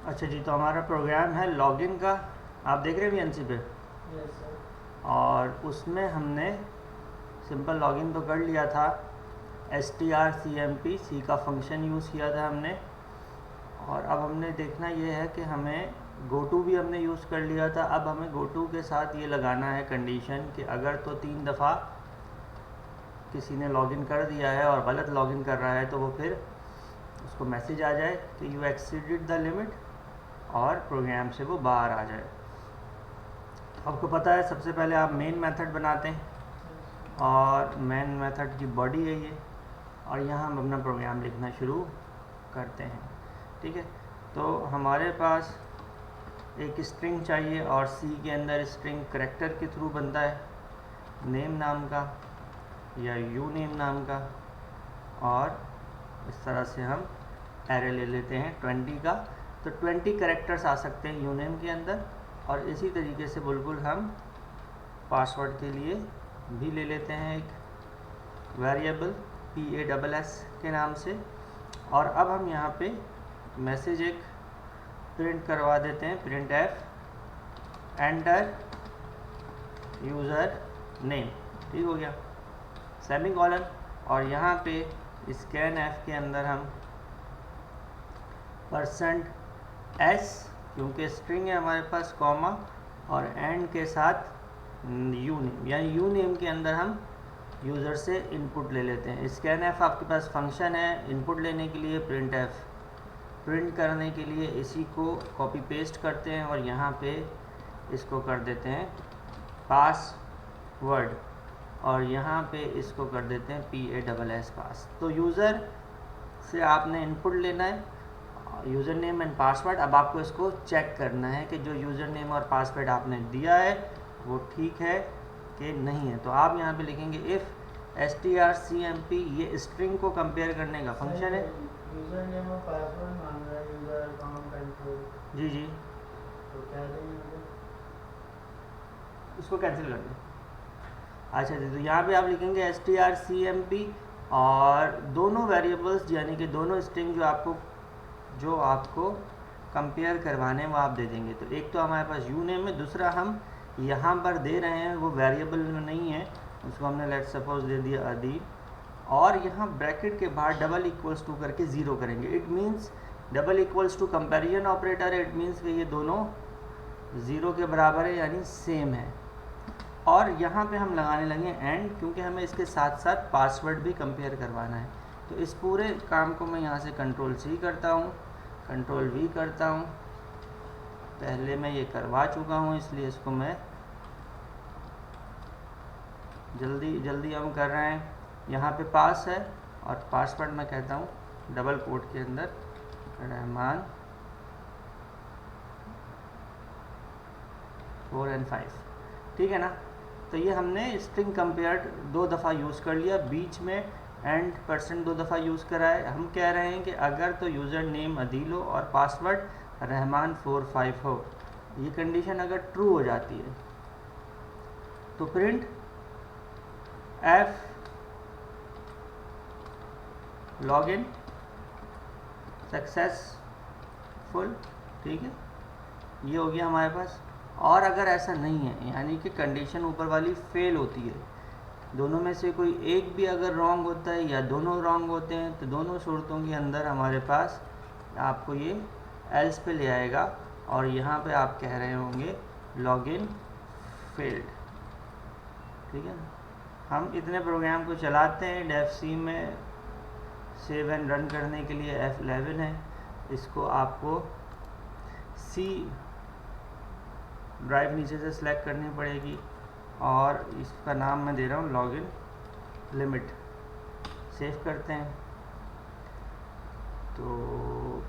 अच्छा जी, तो हमारा प्रोग्राम है लॉगिन का। आप देख रहे हैं वीएनसी पे। Yes sir. और उसमें हमने सिंपल लॉगिन तो कर लिया था। strcmp सी का फंक्शन यूज़ किया था हमने। और अब हमने देखना ये है कि हमें गोटू भी हमने यूज़ कर लिया था। अब हमें गोटू के साथ ये लगाना है कंडीशन कि अगर तो 3 दफ़ा किसी ने लॉगिन कर दिया है और गलत लॉगिन कर रहा है तो वो फिर उसको मैसेज आ जाए कि यू एक्सीडेड द लिमिट और प्रोग्राम से वो बाहर आ जाए। आपको पता है सबसे पहले आप मेन मेथड बनाते हैं और मेन मेथड की बॉडी है ये, और यहाँ हम अपना प्रोग्राम लिखना शुरू करते हैं। ठीक है, तो हमारे पास एक स्ट्रिंग चाहिए और सी के अंदर स्ट्रिंग करैक्टर के थ्रू बनता है, नेम नाम का या यू नेम नाम का। और इस तरह से हम एरे ले लेते हैं 20 का, तो 20 करैक्टर्स आ सकते हैं यूनेम के अंदर। और इसी तरीके से बिल्कुल हम पासवर्ड के लिए भी ले लेते हैं एक वेरिएबल PASS के नाम से। और अब हम यहाँ पे मैसेज एक प्रिंट करवा देते हैं, print F enter user name. ठीक हो गया, सेमी कॉलन। और यहाँ पे स्कैन एफ के अंदर हम %s, क्योंकि स्ट्रिंग है हमारे पास, कॉमा और एंड के साथ यू नेम, यानी यू नेम के अंदर हम यूज़र से इनपुट ले लेते हैं। स्कैन एफ आपके पास फंक्शन है इनपुट लेने के लिए, प्रिंट एफ प्रिंट करने के लिए इसी को कॉपी पेस्ट करते हैं और यहाँ पे इसको कर देते हैं पासवर्ड और यहाँ पे इसको कर देते हैं PASS पास। तो यूज़र से आपने इनपुट लेना है, यूज़र नेम एंड पासवर्ड। अब आपको इसको चेक करना है कि जो यूज़र नेम और पासवर्ड आपने दिया है वो ठीक है कि नहीं है। तो आप यहाँ पे लिखेंगे इफ़ strcmp, ये स्ट्रिंग को कंपेयर करने का फंक्शन है। यूजर नेम और पासवर्ड मांग रहा है, यूजर अकाउंट कंट्रोल। जी जी, तो क्या देंगे? इसको कैंसिल कर दें। अच्छा जी, तो यहाँ पे आप लिखेंगे strcmp और दोनों वेरिएबल्स यानी कि दोनों स्ट्रिंग जो आपको कंपेयर करवाने वो आप दे देंगे। तो एक तो हमारे पास यू नेम है, दूसरा हम यहाँ पर दे रहे हैं वो वेरिएबल में नहीं है, उसको हमने लेट सपोज दे दिया अदीब। और यहाँ ब्रैकेट के बाहर डबल इक्वल्स टू करके ज़ीरो करेंगे। It means double equals to comparison operator है, इट मीन्स कि ये दोनों ज़ीरो के बराबर है यानी सेम है। और यहाँ पे हम लगाने लगे एंड, क्योंकि हमें इसके साथ साथ पासवर्ड भी कंपेयर करवाना है। तो इस पूरे काम को मैं यहाँ से कंट्रोल C करता हूँ, कंट्रोल V करता हूँ। पहले मैं ये करवा चुका हूँ इसलिए इसको मैं जल्दी हम कर रहे हैं। यहाँ पे पास है और पासवर्ड मैं कहता हूँ डबल कोट के अंदर रहमान 4 और 5। ठीक है ना। तो ये हमने स्ट्रिंग कंपेयर्ड 2 दफ़ा यूज़ कर लिया, बीच में एंड % 2 दफ़ा यूज़ करा है। हम कह रहे हैं कि अगर तो यूज़र नेम अदील हो और पासवर्ड रहमान 4-5 हो, ये कंडीशन अगर ट्रू हो जाती है तो प्रिंट एफ लॉगिन सक्सेसफुल। ठीक है, ये हो गया हमारे पास। और अगर ऐसा नहीं है, यानी कि कंडीशन ऊपर वाली फेल होती है, दोनों में से कोई एक भी अगर रॉन्ग होता है या दोनों रॉन्ग होते हैं, तो दोनों सूरतों के अंदर हमारे पास आपको ये एल्स पे ले आएगा और यहाँ पे आप कह रहे होंगे लॉगिन फेल्ड। ठीक है ना। हम इतने प्रोग्राम को चलाते हैं, डेफ सी में सेव एंड रन करने के लिए F11 है। इसको आपको C ड्राइव नीचे से सिलेक्ट करनी पड़ेगी और इसका नाम मैं दे रहा हूँ लॉगिन लिमिट। सेव करते हैं तो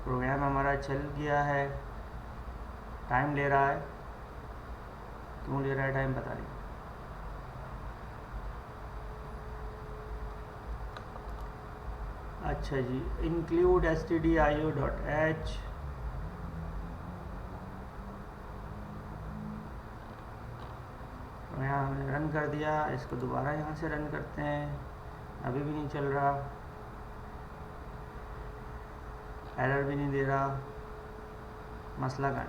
प्रोग्राम हमारा चल गया है। टाइम ले रहा है, क्यों ले रहा है टाइम बता रही। अच्छा जी, इंक्लूड stdio.h, यहाँ हमने रन कर दिया। इसको दोबारा यहाँ से रन करते हैं, अभी भी नहीं चल रहा, एरर भी नहीं दे रहा। मसला कहाँ है?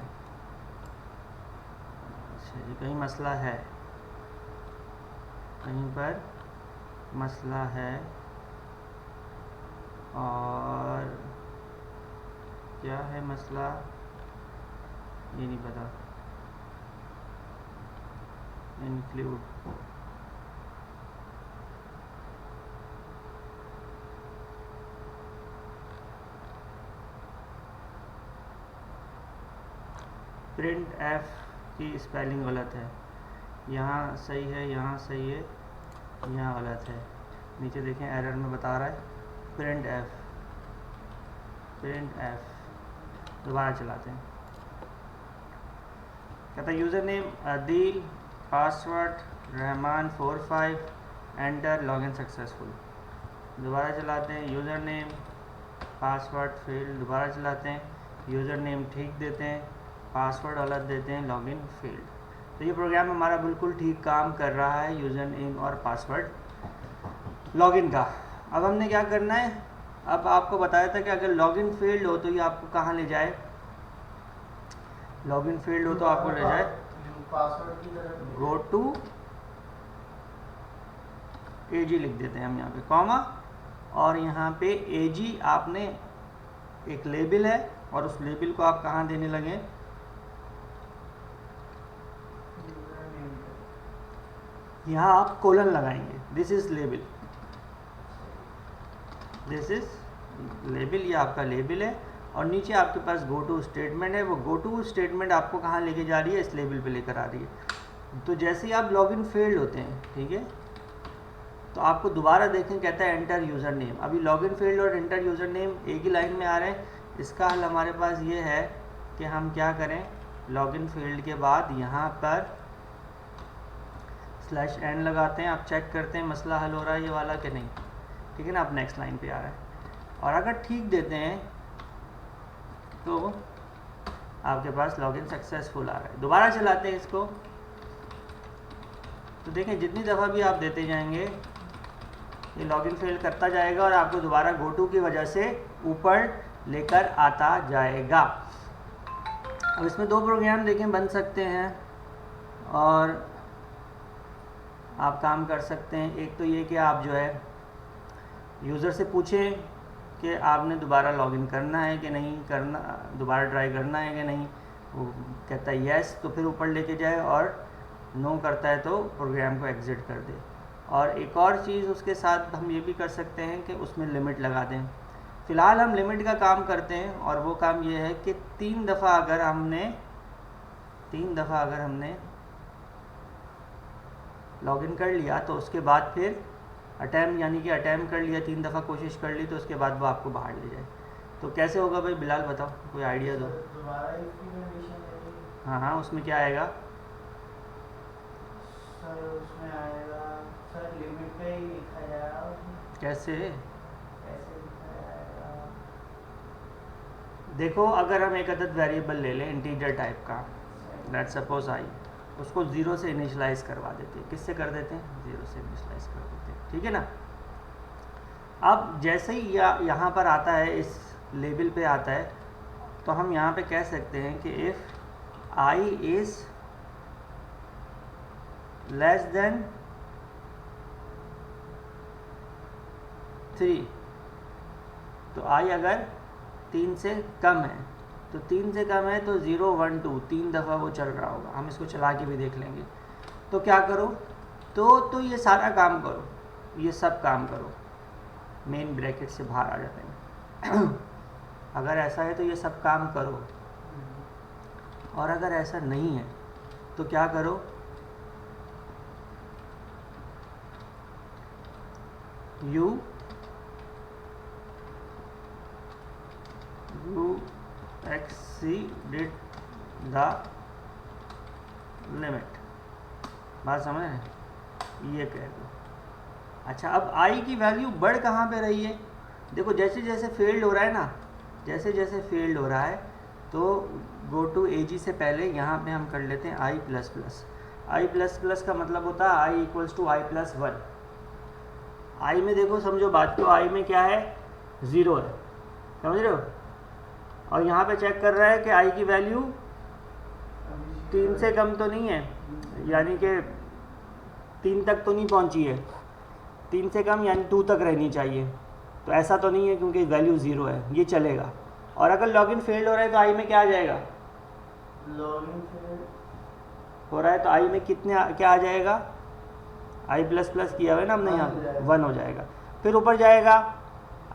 अच्छा जी, कहीं मसला है, कहीं पर मसला है। और क्या है मसला ये नहीं पता। इंक्लूड प्रिंट एफ की स्पेलिंग गलत है, यहाँ सही है, यहाँ सही है, यहाँ गलत है। नीचे देखें एरर में बता रहा है प्रिंट एफ, प्रिंट एफ। दोबारा चलाते हैं। कहता है user name Adeel, password Rahman 45, enter, login successful. दोबारा चलाते हैं, यूज़र नेम पासवर्ड फेल्ड। दोबारा चलाते हैं, यूज़र नेम ठीक देते हैं, पासवर्ड गलत देते हैं, लॉगिन फेल्ड। तो ये प्रोग्राम हमारा बिल्कुल ठीक काम कर रहा है, यूज़र नेम और पासवर्ड लॉगिन का। अब हमने क्या करना है, अब आपको बताया था कि अगर लॉगिन फेल्ड हो तो ये आपको कहाँ ले जाए, लॉगिन फेल्ड हो तो आपको ले जाए पासवर्ड की तरफ, गो टू AG लिख देते हैं हम यहाँ पे कॉमा, और यहाँ पे AG आपने एक लेबल है और उस लेबल को आप कहाँ देने लगे, यहाँ आप कोलन लगाएंगे, this is label, this is label, ये आपका लेबल है। और नीचे आपके पास गो टू स्टेटमेंट है, वो गो टू स्टेटमेंट आपको कहाँ लेके जा रही है, इस लेबल पे लेकर आ रही है। तो जैसे ही आप लॉगिन फेल्ड होते हैं, ठीक है, तो आपको दोबारा देखें कहता है एंटर यूज़र नेम। अभी लॉगिन फेल्ड और एंटर यूज़र नेम एक ही लाइन में आ रहे हैं। इसका हल हमारे पास ये है कि हम क्या करें, लॉगिन फेल्ड के बाद यहाँ पर /n लगाते हैं, आप चेक करते हैं मसला हल हो रहा है ये वाला कि नहीं, ठीक है ना। अब नेक्स्ट लाइन पे आ रहा है, और अगर ठीक देते हैं तो आपके पास लॉगिन सक्सेसफुल आ रहा है। दोबारा चलाते हैं इसको, तो देखें जितनी दफ़ा भी आप देते जाएंगे ये लॉगिन फेल करता जाएगा और आपको दोबारा गो टू की वजह से ऊपर लेकर आता जाएगा। अब इसमें दो प्रोग्राम देखें बन सकते हैं और आप काम कर सकते हैं। एक तो ये कि आप जो है यूज़र से पूछें कि आपने दोबारा लॉगिन करना है कि नहीं करना, दोबारा ट्राई करना है कि नहीं। वो कहता है यस तो फिर ऊपर लेके जाए, और नो करता है तो प्रोग्राम को एग्ज़िट कर दे। और एक और चीज़ उसके साथ हम ये भी कर सकते हैं कि उसमें लिमिट लगा दें। फ़िलहाल हम लिमिट का काम करते हैं, और वो काम ये है कि 3 दफ़ा अगर हमने लॉगिन कर लिया तो उसके बाद फिर अटैम्प्ट, यानी कि अटैम्प्ट कर लिया, 3 दफ़ा कोशिश कर ली, तो उसके बाद वो आपको बाहर ले जाए। तो कैसे होगा भाई बिलाल बताओ, कोई आइडिया दो। दोबारा इसकी कंडीशन है, हाँ हाँ, उसमें क्या आएगा सर उसमें आएगा सर लिमिट पे ही लिखा जाएगा उसमें, कैसे? कैसे लिखा जाएगा, देखो अगर हम एक अदद वेरिएबल ले लें इंटीजर टाइप का, लेट सपोज आई, उसको 0 से इनिशलाइज करवा देते हैं। किससे कर देते हैं? 0 से इनिशलाइज कर देते हैं, ठीक है ना। अब जैसे ही यहाँ पर आता है, इस लेबल पे आता है, तो हम यहाँ पे कह सकते हैं कि if I is less than 3, तो आई अगर 3 से कम है, तो 3 से कम है तो 0 1 2 3 दफ़ा वो चल रहा होगा। हम इसको चला के भी देख लेंगे। तो क्या करो, तो ये सारा काम करो, ये सब काम करो, मेन ब्रैकेट से बाहर आ जाते हैं। अगर ऐसा है तो ये सब काम करो, और अगर ऐसा नहीं है तो क्या करो, यू exceeded the limit। बात समझ रहे हैं? ये कह दो। अच्छा, अब आई की वैल्यू बढ़ कहाँ पे रही है? देखो जैसे जैसे फेल्ड हो रहा है ना, जैसे जैसे फेल्ड हो रहा है, तो गो टू AG से पहले यहाँ पे हम कर लेते हैं आई प्लस प्लस। आई प्लस प्लस का मतलब होता है I equals to I plus 1। आई में देखो, समझो बात को, आई में क्या है? 0 है, समझ रहे हो। और यहाँ पे चेक कर रहा है कि आई की वैल्यू अभी 3 से कम तो नहीं है, यानी कि 3 तक तो नहीं पहुँची है, 3 से कम यानी 2 तक रहनी चाहिए। तो ऐसा तो नहीं है क्योंकि वैल्यू 0 है, ये चलेगा। और अगर लॉगिन फेल्ड हो रहा है तो आई में क्या आ जाएगा, लॉगिन से हो रहा है तो आई में कितने क्या आ जाएगा, आई प्लस प्लस किया हुआ है ना हमने यहाँ पे, 1 हो जाएगा। फिर ऊपर जाएगा,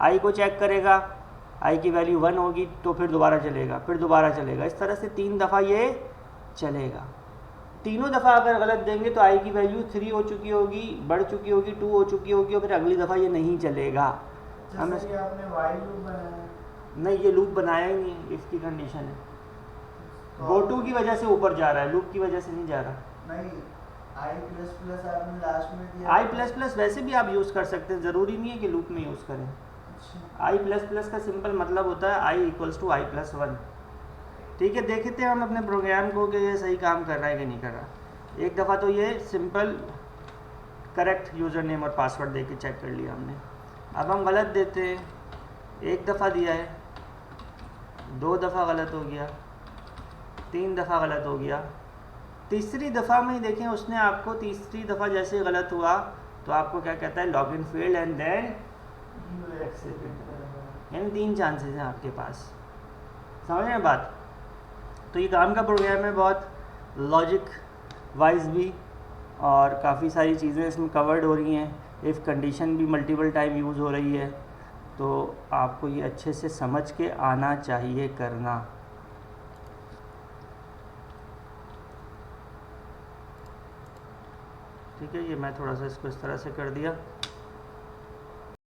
आई को चेक करेगा, आई की वैल्यू 1 होगी तो फिर दोबारा चलेगा, फिर दोबारा चलेगा। इस तरह से 3 दफ़ा ये चलेगा। तीनों दफ़ा अगर गलत देंगे तो आई की वैल्यू 3 हो चुकी होगी, बढ़ चुकी होगी, 2 हो चुकी होगी, और फिर अगली दफ़ा ये नहीं चलेगा। हमें जैसे कि आपने वाइल लूप बनाया नहीं, ये लूप बनाया ही नहीं है, इसकी कंडीशन है। तो गो टू की वजह से ऊपर जा रहा है, लूप की वजह से नहीं जा रहा। नहीं, आई प्लस प्लस आपने लास्ट में दिया। आई प्लस प्लस वैसे भी आप यूज़ कर सकते हैं, ज़रूरी नहीं है कि लूप में यूज़ करें। अच्छा। आई प्लस प्लस का सिंपल मतलब होता है I equals to I plus 1। ठीक है, देखते हैं हम अपने प्रोग्राम को कि ये सही काम कर रहा है कि नहीं कर रहा। एक दफ़ा तो ये सिंपल करेक्ट यूज़र नेम और पासवर्ड दे के चेक कर लिया हमने। अब हम गलत देते हैं, एक दफ़ा दिया है, 2 दफ़ा गलत हो गया, 3 दफ़ा गलत हो गया, तीसरी दफ़ा में ही देखें उसने आपको तीसरी दफ़ा जैसे गलत हुआ तो आपको क्या कहता है, लॉगिन फेल्ड एंड देन यानी 3 चांसेस हैं आपके पास। समझ रहे हैं बात। तो ये काम का प्रोग्राम है, बहुत लॉजिक वाइज भी, और काफ़ी सारी चीज़ें इसमें कवर्ड हो रही हैं। इफ़ कंडीशन भी मल्टीपल टाइम यूज़ हो रही है, तो आपको ये अच्छे से समझ के आना चाहिए करना। ठीक है, ये मैं थोड़ा सा इसको इस तरह से कर दिया।